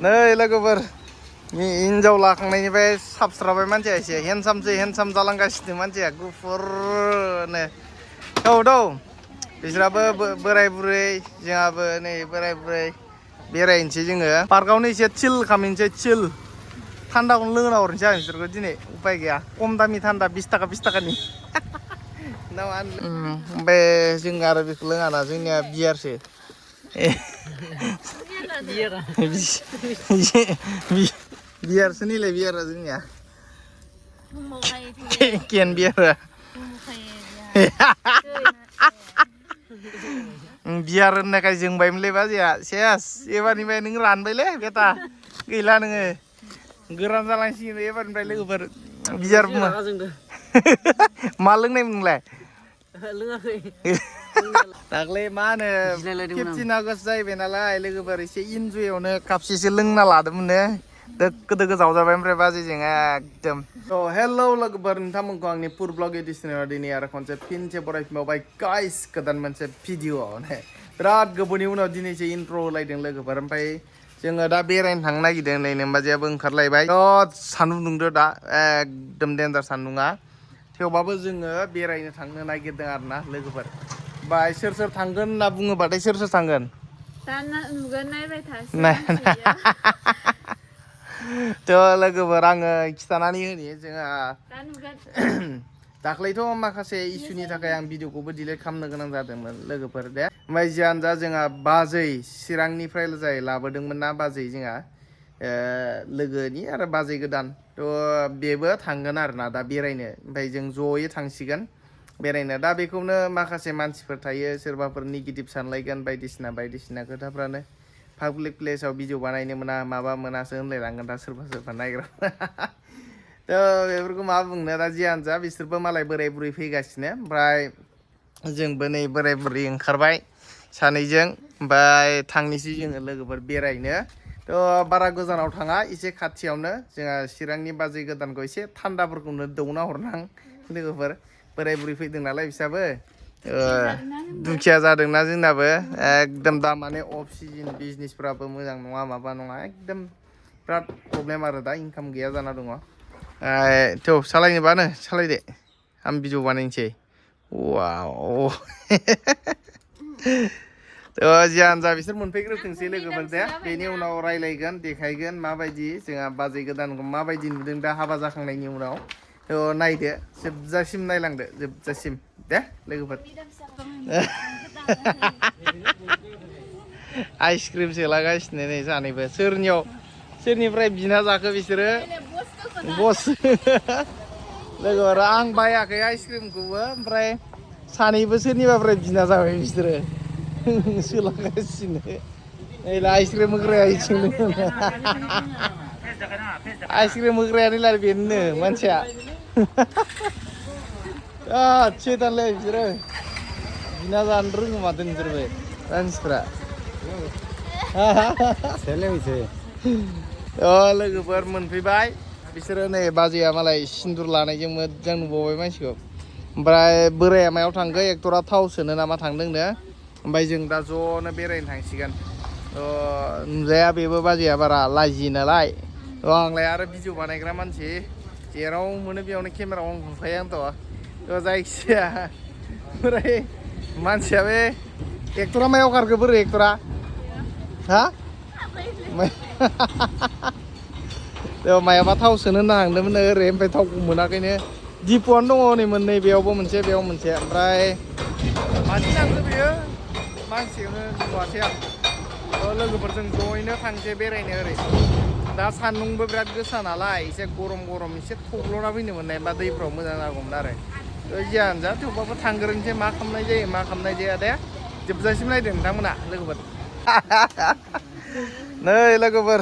नै लोगोफोर हिन्जाव लाखांनायनिफ्राय साबस्राबाय मानसिया एसे हेन्डसाम जालांगासिनो मानसिया गुफुरनो औ बिसोराबो बोराय बुरै जोंहाबो नै बोराय बुरै बेरायनोसै जोङो पार्कआवनो एसे चिल खालामनोसै चिल थान्दाखौनो लोंना हरनोसै आं बिसोरखौ दिनै उपाय गैया खम दामि थान्दा 20 थाखानि ओमफ्राय जों आरो बेखौ लोङाना जोंनिया बियारसो बियारसो नैलाय बियारा जोंनिया केन बियारा बियार होननायखाय जोंबायमोनलै बाजैया सेस एबारनिफ्राय नों रानबायलै बेटा गैला नोङो गोरान जालांसिगोन एबारनिफ्राय लोगोफोर बियार मा लोंनायमोन नोंलाय लोङाखै दाख्लै मा होनो 15 आगस्ट जाहैबाय नालाय लोगोफोर एसे इन्जयआवनो कापसेसो लोंना लादोंमोननो दोगो जावजाबाय ओमफ्राय बाजैजों एकदम हेलौ लोगोफोर नोंथांमोनखौ आंनि फुड ब्लग एडिशनाव दिनै आरो खनसे फिनसे बरायफिनबावबाय गाइस गोदान मोनसे भिडिअ बिराद गोबावनि उनाव दिनैसो इन्ट्र होलायदों लोगोफोर ओमफ्राय जोङो दा बेरायनो थांनो नागिरदों नै नोमबाजैयाबो ओंखारलायबाय बिराद सान्दुं दुंदो दा एकदम देन्जार सान्दुङा थेवबाबो जोङो बेरायनो थांनो नागिरदों आरोना लोगोफोर बाय सोर थांगोन होनना बुङोबाथाय सोर थांगोन दा नुगोन नायबाय थासै थ' लोगोफोर आङो खिथानानै होनि जोंहा दाख्लैथ' माखासे इसुनि थाखाय आं भिडिअखौबो डिलिट खालामनो गोनां जादोंमोन लोगोफोर दे ओमफ्राय जियानो जा जोंहा बाजै चिरांनिफ्राय जाय लाबोदोंमोन ना बाजै जोंहा लोगोनि आरो बाजै गोदान थ' बेबो थांगोन आरोना दा बेरायनो ओमफ्राय जों जयै थांसिगोन बेरायनो दा बेखौनो माखासे मानसिफोर थायो सोरबाफोर नेगेटिभ सानलायगोन बायदिसिना खोथाफ्रानो पाब्लिक प्लेसाव भिडिअ बानायनो मोना माबा मोनासो होनलायलांगोन दा सोरबा नायग्रा थ' बेफोरखौ मा बुंनो दा जियानो जा बिसोरबो मालाय बोराय बुरै फैगासिनो ओमफ्राय जोंबो नै बोराय बुरै ओंखारबाय सानैजों ओमफ्राय थांनोसै जोङो लोगोफोर बेरायनो थ' बारा गोजानाव थाङा एसे खाथियावनो जोंहा चिरांनि बाजै गोदानखौ एसे थान्दाफोरखौनो दौना हरनां लोगोफोर बोराय बुरै फैदों नालाय बिसाबो दुखिया जादोंना जोंनाबो एकदम दा माने अफ सिजन बिजनेसफ्राबो मोजां नङा माबा नङा एकदम बिराद प्रब्लेम आरो दा इनकाम गैया जाना दङ थ' सालायनोबानो सालायदो आं भिडिअ बानायनोसै वाव थ' जियानो जा बिसोर मोनफैग्रोथोंसै लोगोफोर दे बेनि उनाव रायलायगोन देखायगोन माबायदि जोंहा बाजै गोदानखौ माबायदि नुदों दा हाबा जाखांनायनि उनाव थ' नायदो जोबजासिम नायलांदो जोबजासिम दे लोगोफोर आइसक्रिम सोलागासिनो नै सानैबो सोरनिफ्राय बिना जाखो बिसोरो बस लोगोफोर आं बायाखै आइसक्रिमखौबो ओमफ्राय सानैबो सोरनिबाफ्राय बिना जाबाय बिसोरो सोलागासिनो नैलाय आइसक्रिम होग्राया इथिंनो आइसक्रिम होग्रायानो लाय बेनो मानसिया सैथानलै बिसोरो बिना जानो रोङो माथो नोंसोरबो मानसिफ्रा लोगोफोर मोनफैबाय बिसोरो नै बाजैया मालाय सिन्दुर लानायजों मोजां नुबावबाय मानसिखौ ओमफ्राय बोराया मायाव थांखो एक्टरा थाव सोनो नामा थांदोंनो ओमफ्राय जों दा ज'नो बेरायनो थांसिगोन नुजाया बेबो बाजैया बारा लाजियो नालाय आंलाय आरो भिडिअ बानायग्रा मानसि जेराव मोनो बेयावनो केमेरा अन खालामखायो आंथ' जायखिजाया ओमफ्राय मानसिया बे एक्टरा मायाव खारखो बोरै एक्टरा हा मायाबा थाव सोनो नांदोंमोन ओरै ओमफ्राय थावखौ मोनाखैनो दिपुआनो दङ नै मोननै बेयावबो मोनसे बेयाव मोनसे ओमफ्राय मानसि नांगौ बेयो मानसिखौनो नुवासै आं लोगोफोरजों ज'यैनो थांसै बेरायनो ओरै दा सान्दुंबो बिराद गोसा नालाय एसे गरम एसे थब्ल'ना फैनो मोननाय बा दैफ्राव मोजां जागौमोन आरो जियानो जा थेवबाबो थांग्रोनोसै मा खालामनाय जायो मा खालामनाय जाया दे जोबजासिम नायदो नोंथांमोना लोगोफोर नै लोगोफोर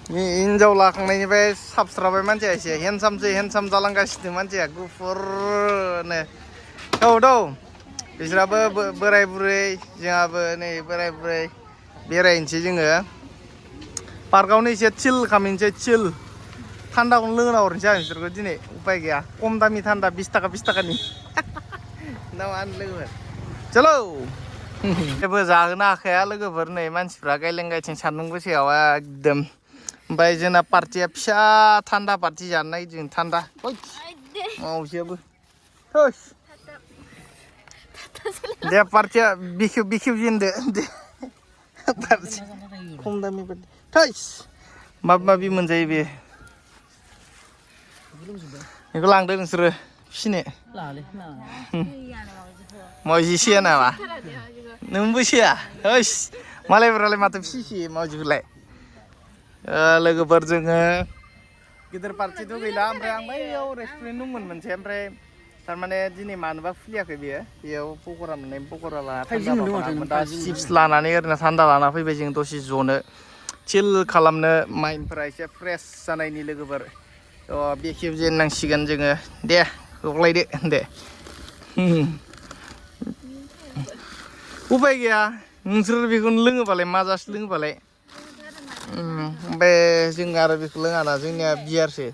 हिन्जाव लाखांनायनिफ्राय साबस्राबाय मानसिया एसे हेन्डसाम जालांगासिनो मानसिया गुफुरनो औ बिसोराबो बोराय बुरै जोंहाबो नै बोराय बुरै बेरायनोसै जोङो पार्कआवनो एसे चिल खालामनोसै चिल थान्दाखौनो लोंना हरनोसै आं बिसोरखौ दिनै उपाय गैया खम दामि थान्दा 20 थाखानि ना मा होनो लोगोफोर चलो जेबो जाहोनो हाखाया लोगोफोर नै मानसिफ्रा गायलें गायथिं सान्दुं गोसायाव एकदम ओमफ्राय जोंना पार्टिया फिसा थान्दा पार्टि जानो नागिरदों थान्दा मावजियाबो दे पार्टिया बिखेव जेनदो दे खम दामि बायदि थैस माबा माबि मोनजायो बे बेखौ लांदो नोंसोरो फिसिनो मावजि सिया नामा नोंबो सिया ओइस मालायफोरालाय माथो फिसियो मावजिखौलाय लोगोफोर जोङो गिदिर पार्टिथ' गैला ओमफ्राय आं बैयाव रेस्टुरेन्ट दंमोन मोनसे ओमफ्राय थारमाने दिनै मानोबा खुलियाखै बेयाव पकरा मोननाय पकरा लाना दा चिप्स लानानै ओरैनो थान्दा लाना फैबाय जों दसे जनो चिल खालामनो माइन्डफोरा एसे फ्रेस जानायनि लोगोफोर बेखेव जेननांसिगोन जोङो दे गग्लायदो दे उपाय गैया नोंसोर बेखौनो लोङोबालाय माजासो लोङोबालाय ओमफ्राय जों आरो बेखौ लोङाना जोंनिया बियारसो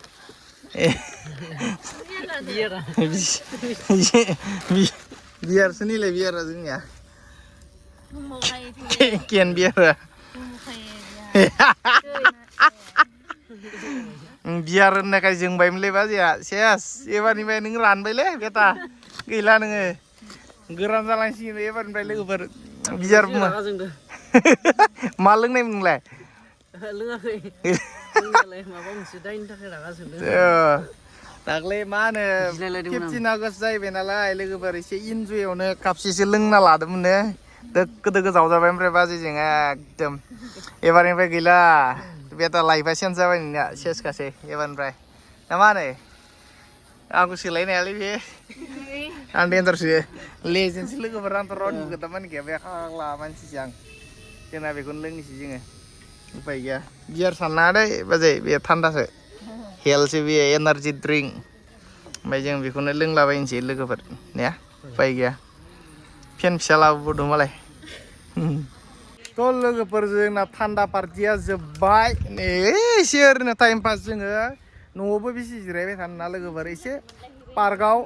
बियारसो निलाय बियारा जोंनिया केन बियारा बियार होननायखाय जोंबायमोनलै बाजैया सेस एबारनिफ्राय नों रानबायलै बेटा गैला नोङो गोरान जालांसिगोन एबारनिफ्राय लोगोफोर बियार मा लोंनायमोन नोंलाय लोङाखै माबा मोनसे दायनि थाखाय रागा जोंदों दाख्लै मा होनो 15 आगस्ट जाहैबाय नालाय लोगोफोर एसे इन्जयआवनो कापसेसो लोंना लादोंमोन दोगो दोगो जावजाबाय ओमफ्राय बाजैजों एकदम एबारनिफ्राय गैला बेटा लाइफआ चेन्ज जाबाय नोंनिया सेसखासै एबारनिफ्राय ना मा होनो आंखौ सोलायनो हायालै बे आं डेन्जारसो लेजेन्डसो लोगोफोर आंथ' रावनिबो खोथा मानिखाया बे खाग्ला मानसिसो आं जोंना बेखौनो लोंनोसै जोङो उपाय गैया बियार साननाङा दै बाजै बे थान्दासो हेल्थसो बे एनार्जि ड्रिंक ओमफ्राय जों बेखौनो लोंलाबायनोसै लोगोफोर ने उपाय गैया फेन फिसा लाबोबावदों मालाय थ' लोगोफोर जोंना थान्दा पार्टिया जोब्बाय नै एसे ओरैनो टाइम पास जोङो न'आवबो बेसे जिरायबाय थानो ना लोगोफोर एसे पार्कआव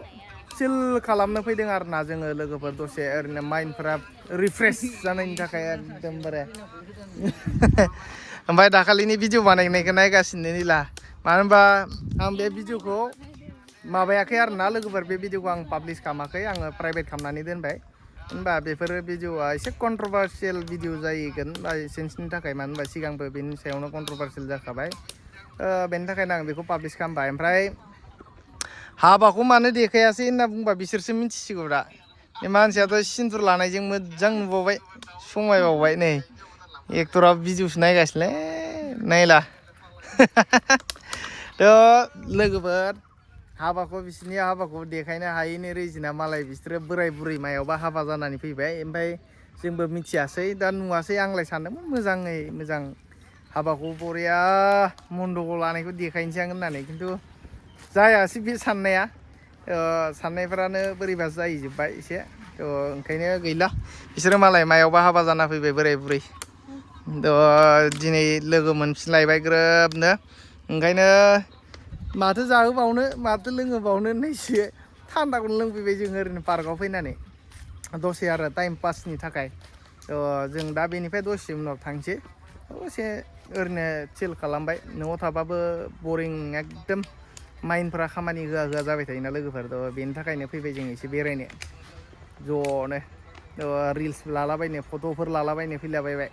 चिल खालामनो फैदों आरो ना जोङो लोगोफोर दसे ओरैनो माइन्डफोरा रिफ्रेस जानायनि थाखाय एकदमबारे ओमफ्राय दाखालिनि भिडिअ बानायनायखौ नायगासिनो निला मानो होनबा आं बे भिडिअखौ माबायाखै आरो ना लोगोफोर बे भिडिअखौ आं पाब्लिस खालामाखै आङो प्राइभेट खालामनानै दोनबाय होनबा बेफोर भिडिअआ एसे कन्ट्रभार्सियेल भिडिअ जाहैगोन लाइसेन्सनि थाखाय मानो होनबा सिगांबो बेनि सायावनो कन्ट्रभार्सियेल जाखाबाय बेनि थाखायनो आं बेखौ पाब्लिस खालामबाय ओमफ्राय हाबाखौ मानो देखायासै होनना बुंबा बिसोरसो मिथिसिगौ दा बे मानसियाथ' सिन्दुर लानायजों मोजां नुबावबाय समायबावबाय नै एक्टरा भिडिअसो नायगासिनोलै नायला थ' लोगोफोर हाबाखौ बिसोरनि हाबाखौ देखायनो हायैनि रिजोना मालाय बिसोरो बोराय बुरै मायावबा हाबा जानानै फैबाय ओमफ्राय जोंबो मिथियासै दा नुवासै आंलाय सानदोंमोन मोजाङै मोजां हाबाखौ बरिया मन्दपआव लानायखौ देखायनोसै आं होननानै खिन्थु जायासै बे साननाया साननायफ्रानो बोरैबा जाहैजोब्बाय एसे ओंखायनो गैला बिसोरो मालाय मायावबा हाबा जाना फैबाय बोराय बुरै दिनै लोगो मोनफिनलायबाय ग्रोबनो ओंखायनो माथो जाहोबावनो माथो लोङोबावनो नैसो थान्दाखौनो लोंफैबाय जों ओरैनो पार्कआव फैनानै दसे आरो टाइम पासनि थाखाय जों दा बेनिफ्राय दसे उनाव थांसै दसे ओरैनो चिल खालामबाय न'आव थाबाबो बरिं एकदम माइन्डफोरा खामानि होआ होआ जाबाय थायोना लोगोफोर बेनि थाखायनो फैबाय जों एसे बेरायनो ज'नो रिल्स लालाबायनो फट'फोर लालाबायनो फैलाबायबाय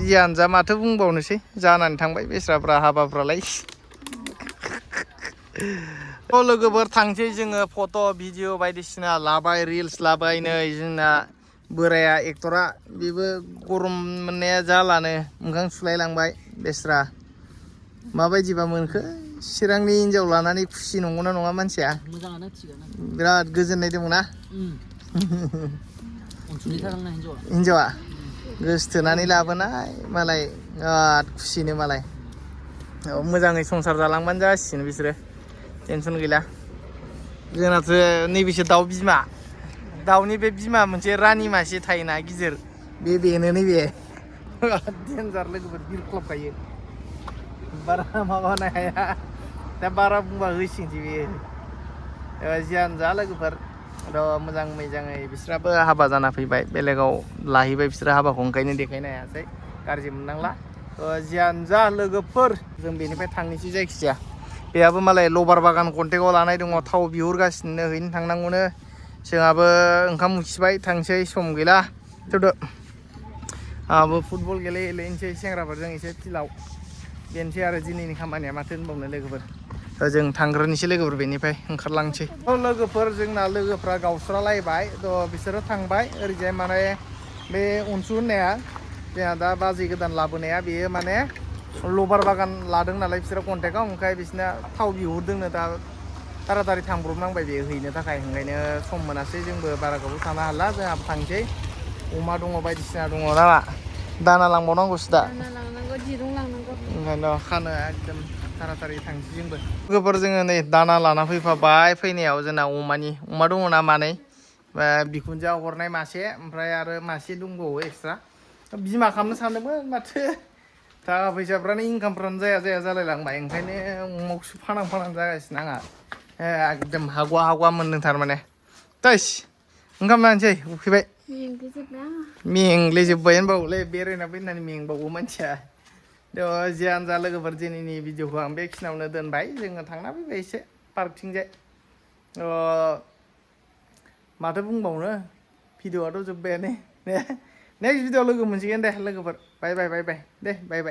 जियानो जा माथो बुंबावनोसै जानानै थांबाय बेस्राफ्रा हाबाफ्रालाय लोगोफोर थांसै जोङो फट' भिडिअ बायदिसिना लाबाय रिल्स लाबाय नै जोंना बोराया एक्टरा बेबो गरम मोननाया जालानो मोखां सुलायलांबाय बेस्रा माबायदिबा मोनखो चिरांनि हिन्जाव लानानै खुसि नंगौना नङा मानसिया मोजाङानो थिगानो बिराद गोजोननाय दंना हिन्जावा गोसथोनानै लाबोनाय मालाय बिराद खुसिनो मालाय मोजाङै संसार जालांबानो जासिगोन बिसोरो टेनसन गैला जोंनाथ' नैबेसो दाउ बिमा दाउनि बे बिमा मोनसे रानि मासे थायोना गिदिर बेनो नैबे डेन्जार लोगोफोर बिरख्लाबखायो बारा माबानो हाया दा बारा बुंबा होसिगोनसै बेयो जियानो जा लोगोफोर र' मोजाङै बिसोराबो हाबा जाना फैबाय बेलेगाव लाहैबाय बिसोरो हाबाखौ ओंखायनो देखायनो हायासै गाज्रि मोननांला जियानो जा लोगोफोर जों बेनिफ्राय थांनोसै जायखिजाया बेहाबो मालाय लबार बागान कन्टेक्टआव लानाय दङ थाव बिहरगासिनो हैनो थांनांगौनो जोंहाबो ओंखाम उखैबाय थांसै सम गैला थुदो आंहाबो फुटबल गेलेहैनोसै सेंग्राफोरजों एसे फिल्डआव बेनोसै आरो दिनैनि खामानिया माथो होनबावनो लोगोफोर जों थांग्रोनोसै लोगोफोर बेनिफ्राय ओंखारलांसै लोगोफोर जोंना लोगोफ्रा गावस्रालायबाय थ' बिसोरो थांबाय ओरैजाय माने बे अनसु होननाया जोंहा दा बाजै गोदान लाबोनाया बेयो माने लबार बागान लादों नालाय बिसोरो कन्टेक्टआव ओंखाय बिसोरना थाव बिहरदोंनो दा तारातारि थांब्रबनांबाय बे हैनो थाखाय ओंखायनो सम मोनासै जोंबो बारा गोबाव थानो हाला जोंहाबो थांसै अमा दङ बायदिसिना दङ नामा दाना लांबावनांगौसो दा लांनांगौ दिरुं लांनांगौ ओंखायनोथ' खानो एकदम तारातारि थांसै जोंबो लोगोफोर जोङो नै दाना लाना फैफाबाय फैनायाव जोंना अमा दङ ना मानै बिखुनजोआ हरनाय मासे ओमफ्राय आरो मासे दंबावो एक्सट्रा बिमा खालामनो सानदोंमोन माथो थाखा फैसाफ्रानो इनकामफ्रानो जाया जालायलांबाय ओंखायनो अमाखौसो फानां जागासिनो आंहा एकदम हागवा मोनदों थारमाने थैस ओंखाम जानोसै उखैबाय मेंग्लिजोब्बाय होनबावोलै बेरायना फैनानै मेंबावो मानसिया थ' जियानो जा लोगोफोर दिनैनि भिडिअखौ आं बेखिनियावनो दोनबाय जोङो थांना फैबाय एसे पार्कथिंजाय माथो बुंबावनो भिडिअआथ' जोब्बायानो नेक्स्ट भिडिअआव लोगो मोनसिगोन दे लोगोफोर बाय दे बाय